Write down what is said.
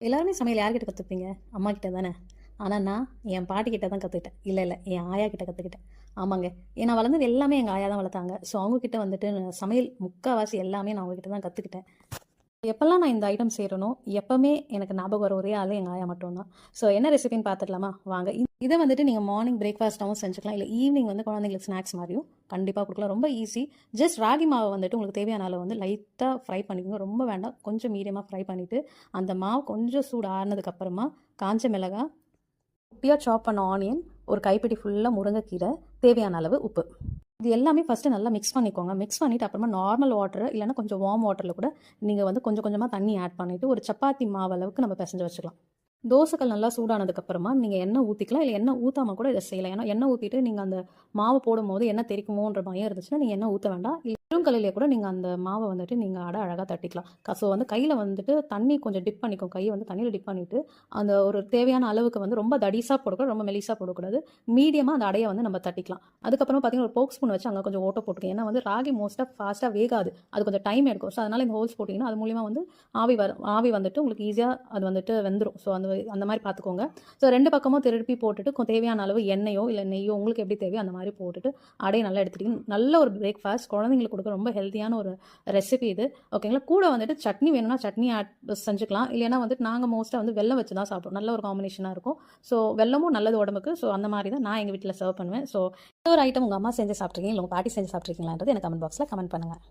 எல்லாருமே சமையல் யார்கிட்ட கற்றுப்பீங்க? அம்மா கிட்ட தானே. ஆனால் நான் என் பாட்டி கிட்ட தான் கற்றுக்கிட்டேன். இல்லை இல்லை, என் ஆயா கிட்ட கற்றுக்கிட்டேன். ஆமாங்க. நான் வளர்ந்தது எல்லாமே எங்கள் ஆயா தான் வளர்த்தாங்க. ஸோ அவங்கக்கிட்ட வந்துட்டு சமையல் முக்கால்வாசி எல்லாமே நான் அவங்ககிட்ட தான் கற்றுக்கிட்டேன். எப்போல்லாம் நான் இந்த ஐட்டம் செய்கிறனோ எப்போவுமே எனக்கு ஞாபகம் வர ஒரே ஆள் எங்கள் ஆயா மட்டும்தான். ஸோ என்ன ரெசிபின்னு பார்த்துடலாமா வாங்க. இதை வந்துட்டு நீங்கள் மார்னிங் பிரேக்ஃபாஸ்ட்டாகவும் செஞ்சுக்கலாம், இல்லை ஈவினிங் வந்து குழந்தைங்களுக்கு ஸ்நாக்ஸ் மாதிரியும் கண்டிப்பாக கொடுக்கலாம். ரொம்ப ஈஸி. ஜஸ்ட் ராகி மாவை வந்துட்டு உங்களுக்கு தேவையான அளவு வந்து லைட்டாக ஃப்ரை பண்ணிக்கோங்க. ரொம்ப வேண்டாம், கொஞ்சம் மீடியமாக ஃப்ரை பண்ணிவிட்டு அந்த மாவு கொஞ்சம் சூடு ஆறுனதுக்கப்புறமா காஞ்ச மிளகாய், குட்டியாக சாப் பண்ண ஆனியன், ஒரு கைப்பிடி ஃபுல்லாக முருங்கைக்கீரை, தேவையான அளவு உப்பு, இது எல்லாமே ஃபஸ்ட்டு நல்லா மிக்ஸ் பண்ணிக்கோங்க. மிக்ஸ் பண்ணிவிட்டு அப்புறமா நார்மல் வாட்டர் இல்லைனா கொஞ்சம் வார்ம் வாட்டரில் கூட நீங்கள் வந்து கொஞ்சம் கொஞ்சமாக தண்ணி ஆட் பண்ணிவிட்டு ஒரு சப்பாத்தி மாவு அளவுக்கு நம்ம பிசைஞ்சு வச்சுக்கலாம். தோசைக்கல் நல்லா சூடானதுக்கப்புறமா நீங்கள் எண்ணெய் ஊற்றிக்கலாம், இல்லை எண்ணெய் ஊற்றாமல் கூட இதை செய்யலாம். ஏன்னா எண்ணெய் ஊற்றிட்டு நீங்கள் அந்த மாவு போடும்போது எண்ணெய் தெரிக்குமோன்ற பயம் இருந்துச்சுன்னா நீங்கள் எண்ணெய் ஊற்ற வேண்டாம். வெறும் கல்லிலே கூட நீங்கள் அந்த மாவை வந்துட்டு நீங்கள் அழகாக தட்டிக்கலாம். ஸோ வந்து கையில் வந்துட்டு தண்ணி கொஞ்சம் டிப் பண்ணிக்கும், கையை வந்து தண்ணியில் டிப் பண்ணிவிட்டு அந்த ஒரு தேவையான அளவுக்கு வந்து ரொம்ப தடிசாக போடக்கூடாது, ரொம்ப மெலிசாக போடக்கூடாது, மீடியமாக அந்த அடையை வந்து நம்ம தட்டிக்கலாம். அதுக்கப்புறம் பார்த்தீங்கன்னா ஒரு போக் ஸ்பூன் வச்சு அங்கே கொஞ்சம் ஓட்ட போட்டுக்கோங்க. ஏன்னா வந்து ராகி மோஸ்ட்டாக ஃபாஸ்ட்டாக வேகாது, அது கொஞ்சம் டைம் எடுக்கும். ஸோ அதனால் இந்த ஹோல்ஸ் போட்டிங்கன்னா அது மூலிமா வந்து ஆவி வந்துட்டு உங்களுக்கு ஈஸியாக அது வந்துட்டு வெந்துடும். ஸோ அந்த மாதிரி பார்த்துக்கோங்க. ஸோ 2 பக்கமும் திருப்பி போட்டுட்டு தேவையான அளவு எண்ணெயோ இல்லை நெய்யோ உங்களுக்கு எப்படி தேவையோ அந்த மாதிரி போட்டுட்டு அடையை நல்லா எடுத்துட்டிங்க. நல்ல ஒரு பிரேக்ஃபாஸ்ட் குழந்தைங்களுக்கு கொடுக்க ரொம்ப ஹெல்த்தியான ஒரு ரெசிபி இது. ஓகேங்களா. கூட வந்துட்டு சட்னி வேணும்னா சட்னி ஆட் செஞ்சுக்கலாம். இல்லைன்னா வந்துட்டு நாங்கள் மோஸ்ட்டாக வந்து வெல்லம் வச்சு தான் சாப்பிடுவோம். நல்ல ஒரு காம்பினேஷனாக இருக்கும். ஸோ வெல்லமும் நல்லது உடம்புக்கு. ஸோ அந்த மாதிரி தான் நான் எங்கள் வீட்டில் சர்வ் பண்ணுவேன். ஸோ ஒரு ஐட்டம் உங்கள் அம்மா செஞ்சு சாப்பிட்ருக்கீங்க, இல்லை உங்கள் பாட்டி செஞ்சு சாப்பிட்ருக்கீங்களான்றது எனக்கு கமெண்ட் பாக்ஸில் கமெண்ட் பண்ணுங்கள்.